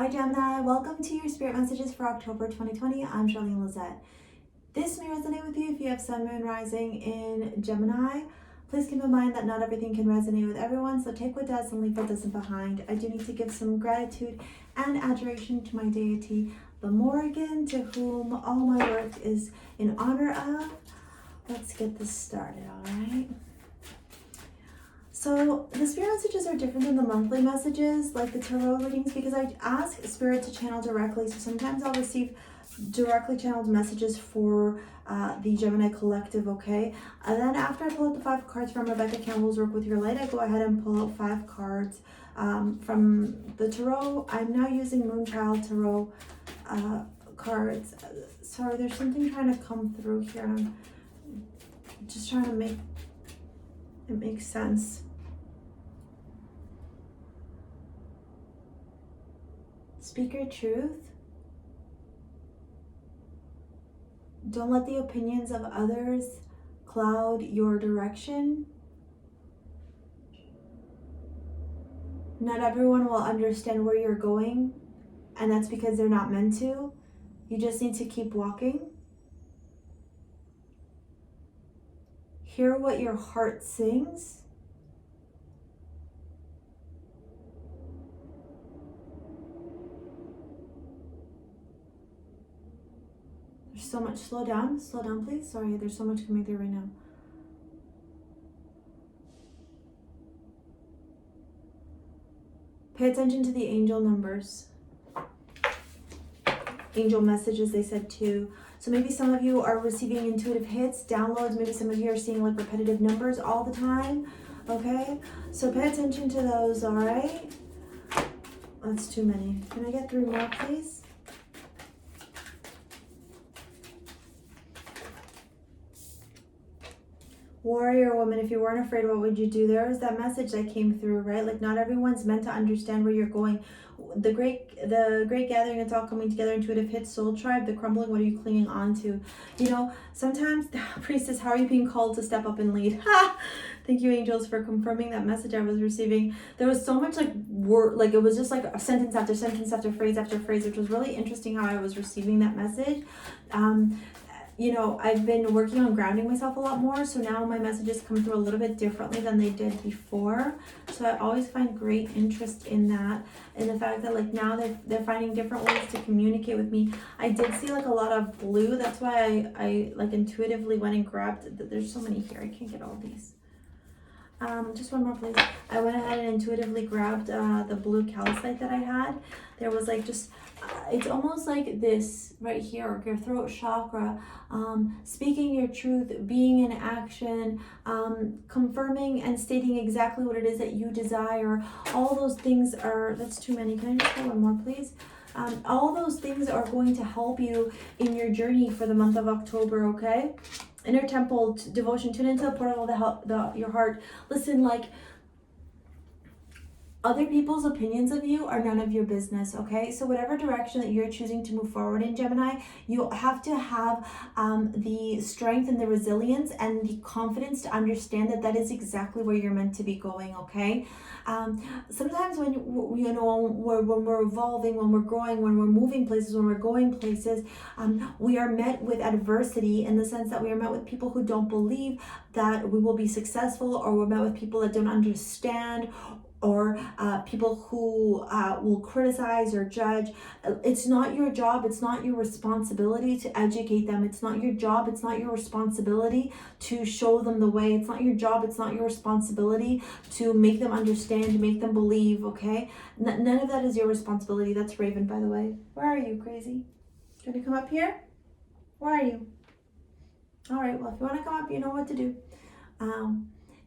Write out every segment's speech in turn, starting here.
Hi Gemini, welcome to your spirit messages for October 2020. I'm Charlene Lizette. This may resonate with you if you have Sun, Moon, Rising in Gemini. Please keep in mind that not everything can resonate with everyone, so take what does and leave what doesn't behind. I do need to give some gratitude and adoration to my deity, the Morrigan, to whom all my work is in honor of. Let's get this started, all right? So the spirit messages are different than the monthly messages, like the tarot readings, because I ask spirit to channel directly. So sometimes I'll receive directly channeled messages for the Gemini collective, okay? And then after I pull out the 5 cards from Rebecca Campbell's Work With Your Light, I go ahead and pull out 5 cards from the tarot. I'm now using Moonchild Tarot cards. Sorry, there's something trying to come through here. I'm just trying to make it make sense. Speak your truth. Don't let the opinions of others cloud your direction. Not everyone will understand where you're going, and that's because they're not meant to. You just need to keep walking. Hear what your heart sings. So much. Slow down please. Sorry, there's so much coming through right now. Pay attention to the angel numbers, angel messages, they said too. So maybe some of you are receiving intuitive hits, downloads. Maybe some of you are seeing like repetitive numbers all the time. Okay, so pay attention to those. All right, that's too many. Can I get 3 more please? Warrior woman, if you weren't afraid, what would you do? There was that message that came through, right? Like not everyone's meant to understand where you're going. The great gathering, it's all coming together. Intuitive hits, soul tribe, the crumbling, what are you clinging on to? You know, sometimes, priestess, how are you being called to step up and lead? Thank you, angels, for confirming that message I was receiving. There was so much like word, like it was just like a sentence after sentence after phrase, which was really interesting how I was receiving that message. You know, I've been working on grounding myself a lot more, so now my messages come through a little bit differently than they did before. So I always find great interest in that, and the fact that like now they're finding different ways to communicate with me. I did see like a lot of blue. That's why I like intuitively went and grabbed. There's so many here. I can't get all these. Just one more please. I went ahead and intuitively grabbed the blue calcite that I had. There was like just it's almost like this right here, your throat chakra, speaking your truth, being in action, confirming and stating exactly what it is that you desire. All those things are, that's too many. Can I just get one more please? All those things are going to help you in your journey for the month of October, okay? Inner temple devotion, tune into the portal of your heart. Listen, like other people's opinions of you are none of your business, okay? So whatever direction that you're choosing to move forward in, Gemini, you have to have the strength and the resilience and the confidence to understand that that is exactly where you're meant to be going, okay? Sometimes when you know when we're evolving, when we're growing, when we're moving places, when we're going places, we are met with adversity in the sense that we are met with people who don't believe that we will be successful, or we're met with people that don't understand, or people who will criticize or judge. It's not your job, it's not your responsibility to educate them. It's not your job, it's not your responsibility to show them the way. It's not your job, it's not your responsibility to make them understand, to make them believe, okay? None of that is your responsibility. That's Raven, by the way. Where are you, crazy? Gonna come up here? Where are you? All right, well, if you want to come up, you know what to do.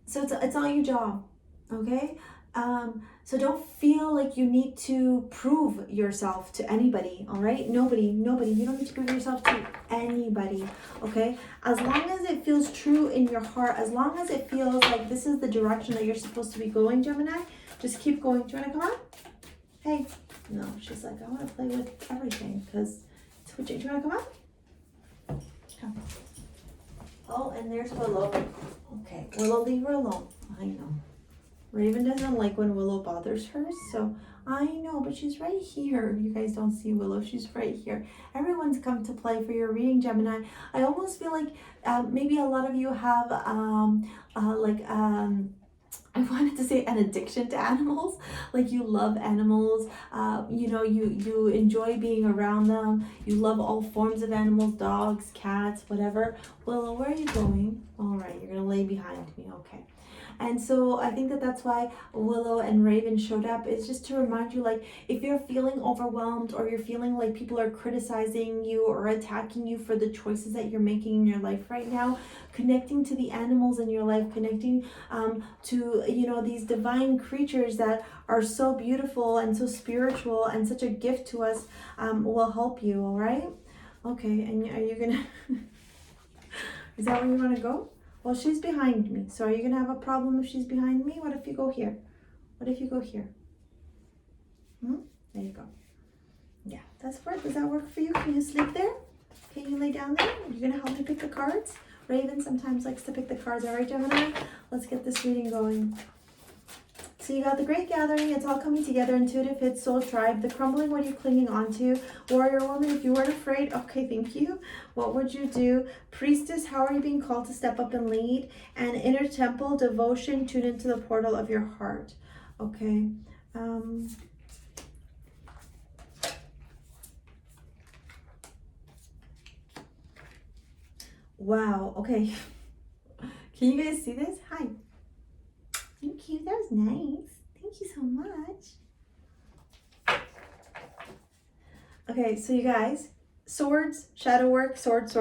So it's not your job, okay? So don't feel like you need to prove yourself to anybody, all right? Nobody. You don't need to prove yourself to anybody, okay? As long as it feels true in your heart, as long as it feels like this is the direction that you're supposed to be going, Gemini, just keep going. Do you want to come up? Hey. No, she's like, I want to play with everything because it's what you want to come up? Come. Oh, and there's Willow. Okay, Willow, leave her alone. I know. Raven doesn't like when Willow bothers her, so I know, but she's right here. You guys don't see Willow, she's right here. Everyone's come to play for your reading, Gemini. I almost feel like maybe a lot of you have I wanted to say an addiction to animals. Like you love animals, you know, you enjoy being around them. You love all forms of animals, dogs, cats, whatever. Willow, where are you going? All right, you're gonna lay behind me, okay. And so I think that that's why Willow and Raven showed up. It's just to remind you, like, if you're feeling overwhelmed or you're feeling like people are criticizing you or attacking you for the choices that you're making in your life right now, connecting to the animals in your life, connecting to, you know, these divine creatures that are so beautiful and so spiritual and such a gift to us will help you, all right? Okay, and are you gonna, is that where you wanna go? Well, she's behind me. So are you going to have a problem if she's behind me? What if you go here? What if you go here? There you go. Yeah, that's work. Does that work for you? Can you sleep there? Can you lay down there? You're going to help me pick the cards? Raven sometimes likes to pick the cards. All right, Gemini? Let's get this reading going. So you got the Great Gathering, it's all coming together, Intuitive Hits, Soul Tribe, the Crumbling, what are you clinging onto? Warrior Woman, if you weren't afraid, okay, thank you. What would you do? Priestess, how are you being called to step up and lead? And Inner Temple, Devotion, tune into the portal of your heart. Okay. Wow, okay. Can you guys see this? Hi. Thank you, that was nice. Thank you so much. Okay, so you guys, swords, shadow work, swords.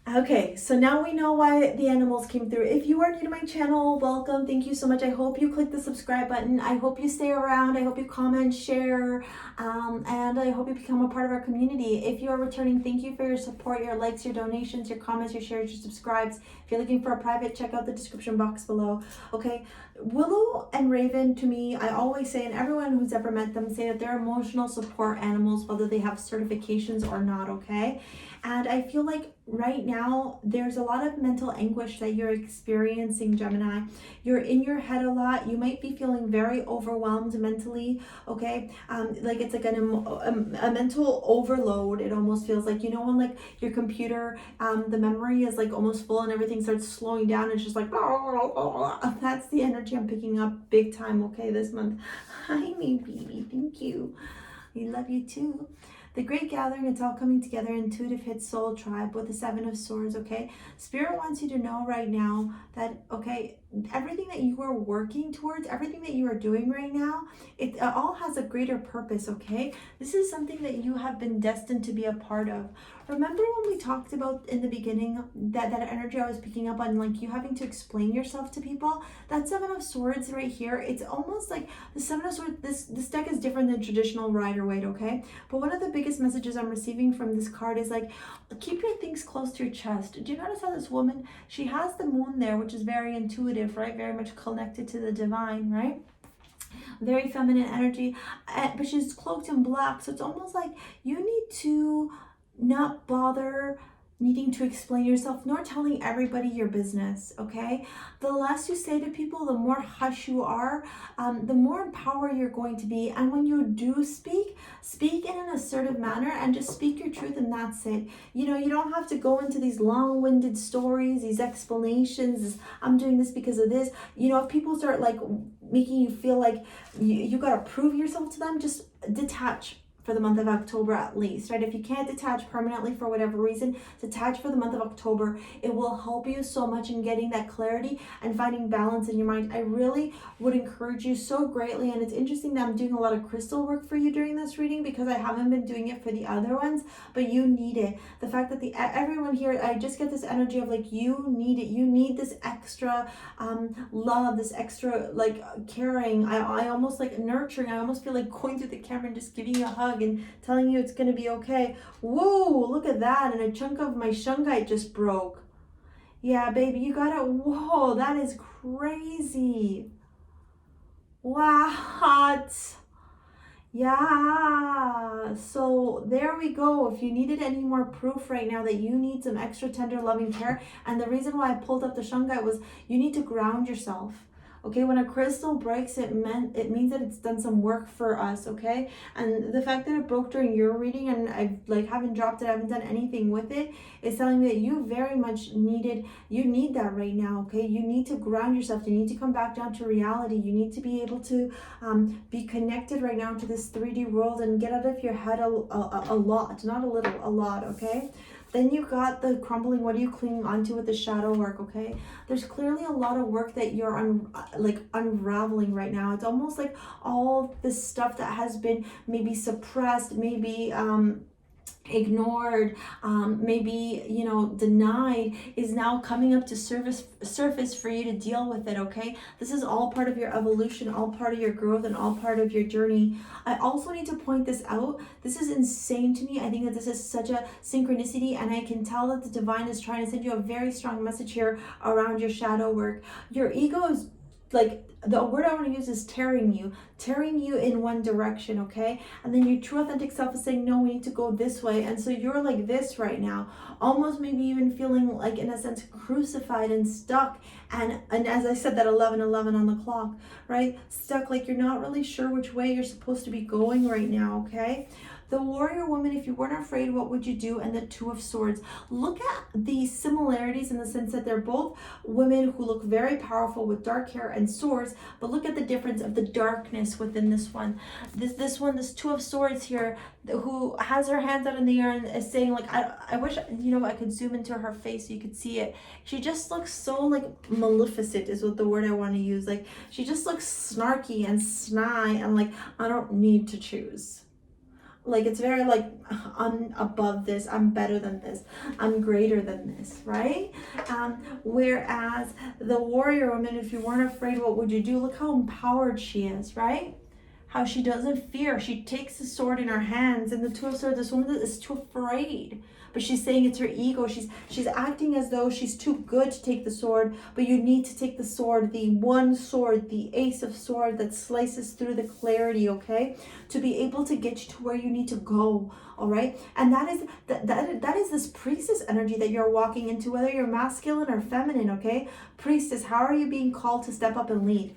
Okay, so now we know why the animals came through. If you are new to my channel, welcome. Thank you so much. I hope you click the subscribe button. I hope you stay around. I hope you comment, share, and I hope you become a part of our community. If you are returning, thank you for your support, your likes, your donations, your comments, your shares, your subscribes. If you're looking for a private, check out the description box below. Okay, Willow and Raven, to me, I always say, and everyone who's ever met them say that they're emotional support animals, whether they have certifications or not, okay? And I feel like right now there's a lot of mental anguish that you're experiencing, Gemini. You're in your head a lot. You might be feeling very overwhelmed mentally, okay? Like it's like a mental overload. It almost feels like, you know, when like your computer, the memory is like almost full and everything starts slowing down. It's just like, that's the energy I'm picking up big time, okay, this month. Hi, my baby. Thank you. I love you too. The Great Gathering, it's all coming together. Intuitive Hits, Soul Tribe with the Seven of Swords, okay? Spirit wants you to know right now that, okay, everything that you are working towards, everything that you are doing right now, it all has a greater purpose, okay? This is something that you have been destined to be a part of. Remember when we talked about in the beginning that energy I was picking up on, like you having to explain yourself to people? That Seven of Swords right here, it's almost like the Seven of Swords, this deck is different than traditional Rider-Waite, okay? But one of the biggest messages I'm receiving from this card is like, keep your things close to your chest. Do you notice how this woman, she has the moon there, which is very intuitive, right? Very much connected to the divine, right? Very feminine energy, but she's cloaked in black. So it's almost like you need to not bother needing to explain yourself, nor telling everybody your business, okay? The less you say to people, the more hush you are, the more empowered you're going to be. And when you do speak in an assertive manner and just speak your truth, and that's it. You know, you don't have to go into these long-winded stories, these explanations, I'm doing this because of this. You know, if people start like making you feel like you gotta prove yourself to them, just detach for the month of October at least, right? If you can't detach permanently for whatever reason, detach for the month of October. It will help you so much in getting that clarity and finding balance in your mind. I really would encourage you so greatly, and it's interesting that I'm doing a lot of crystal work for you during this reading because I haven't been doing it for the other ones, but you need it. The fact that everyone here, I just get this energy of like, you need it. You need this extra love, this extra like caring. I almost like nurturing. I almost feel like going through the camera and just giving you a hug and telling you it's going to be okay. Whoa, look at that. And a chunk of my shungite just broke. Yeah, baby, you got it. Whoa, that is crazy. What? Yeah, so there we go. If you needed any more proof right now that you need some extra tender loving care, and the reason why I pulled up the shungite was you need to ground yourself. Okay, when a crystal breaks, it means that it's done some work for us, okay? And the fact that it broke during your reading and I like haven't dropped it, I haven't done anything with it, is telling me that you very much you need that right now, okay? You need to ground yourself. You need to come back down to reality. You need to be able to be connected right now to this 3D world and get out of your head a lot, not a little, a lot, okay? Then you got the crumbling. What are you clinging onto with the shadow work, okay? There's clearly a lot of work that you're unraveling right now. It's almost like all this stuff that has been maybe suppressed, maybe ignored, maybe denied, is now coming up to surface for you to deal with it, okay? This is all part of your evolution, all part of your growth, and all part of your journey. I also need to point this out. This is insane to me. I think that this is such a synchronicity, and I can tell that the divine is trying to send you a very strong message here around your shadow work. Your ego is like, the word I want to use is tearing you in one direction, okay? And then your true authentic self is saying, no, we need to go this way. And so you're like this right now, almost maybe even feeling like, in a sense, crucified and stuck. And as I said, that 11:11 on the clock, right? Stuck, like you're not really sure which way you're supposed to be going right now, okay? The warrior woman, if you weren't afraid, what would you do? And the Two of Swords. Look at the similarities in the sense that they're both women who look very powerful with dark hair and swords, but look at the difference of the darkness within this one. This Two of Swords here, who has her hands out in the air and is saying, like, I wish, I could zoom into her face so you could see it. She just looks so, like, maleficent is what the word I want to use. Like, she just looks snarky and snide and like, I don't need to choose. Like, it's very like, I'm above this, I'm better than this, I'm greater than this, right? Whereas the warrior woman, if you weren't afraid, what would you do? Look how empowered she is, right? How she doesn't fear. She takes the sword in her hands. And the Two of Swords, this woman is too afraid. But she's saying it's her ego. She's acting as though she's too good to take the sword. But you need to take the sword, the one sword, the Ace of Swords that slices through the clarity, okay? To be able to get you to where you need to go, all right? And that is this priestess energy that you're walking into, whether you're masculine or feminine, okay? Priestess, how are you being called to step up and lead?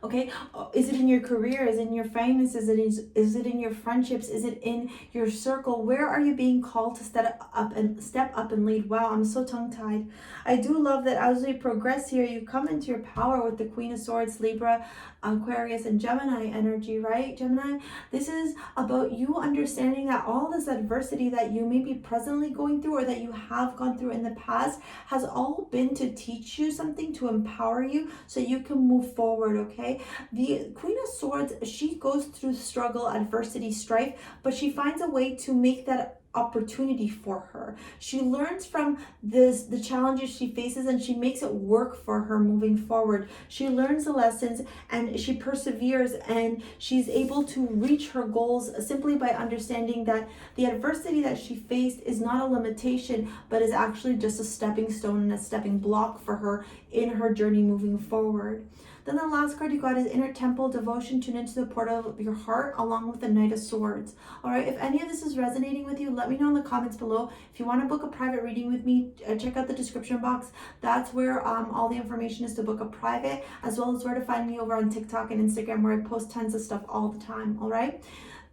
Okay, is it in your career? Is it in your finances? Is it in your friendships? Is it in your circle? Where are you being called to step up and lead? Wow, I'm so tongue-tied. I do love that as we progress here, you come into your power with the Queen of Swords, Libra, Aquarius, and Gemini energy, right? Gemini, this is about you understanding that all this adversity that you may be presently going through or that you have gone through in the past has all been to teach you something, to empower you so you can move forward, okay? The Queen of Swords, she goes through struggle, adversity, strife, but she finds a way to make that opportunity for her. She learns from the challenges she faces, and she makes it work for her moving forward. She learns the lessons and she perseveres, and she's able to reach her goals simply by understanding that the adversity that she faced is not a limitation, but is actually just a stepping stone and a stepping block for her in her journey moving forward. Then the last card you got is Inner Temple, Devotion, Tune into the portal of your heart, along with the Knight of Swords. All right, if any of this is resonating with you, let me know in the comments below. If you want to book a private reading with me, check out the description box. That's where all the information is to book a private, as well as where to find me over on TikTok and Instagram, where I post tons of stuff all the time, all right?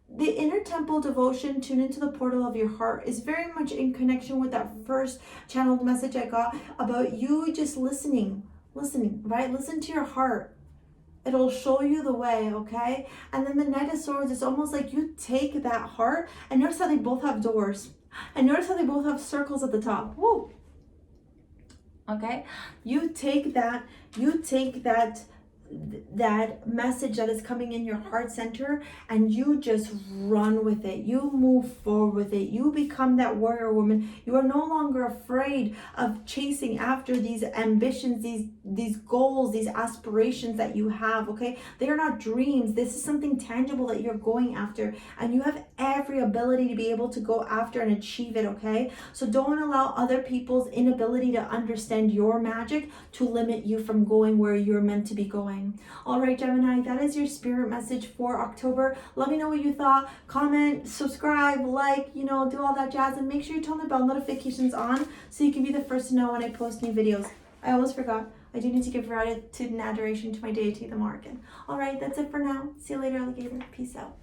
The Inner Temple, Devotion, Tune into the portal of your heart is very much in connection with that first channeled message I got about you just listening, right? Listen to your heart. It'll show you the way, okay? And then the Knight of Swords, it's almost like you take that heart, and notice how they both have doors. And notice how they both have circles at the top. Woo! Okay? You take that message that is coming in your heart center, and you just run with it. You move forward with it. You become that warrior woman. You are no longer afraid of chasing after these ambitions, these goals, these aspirations that you have, okay? They are not dreams. This is something tangible that you're going after, and you have every ability to be able to go after and achieve it, okay? So don't allow other people's inability to understand your magic to limit you from going where you're meant to be going. going. All right, Gemini, that is your spirit message for October. Let me know what you thought. Comment, subscribe, like, you know, do all that jazz, and make sure you turn the bell notifications on so you can be the first to know when I post new videos. I always forgot. I do need to give gratitude and adoration to my deity, the Morgan. All right, that's it for now. See you later, alligator. Peace out.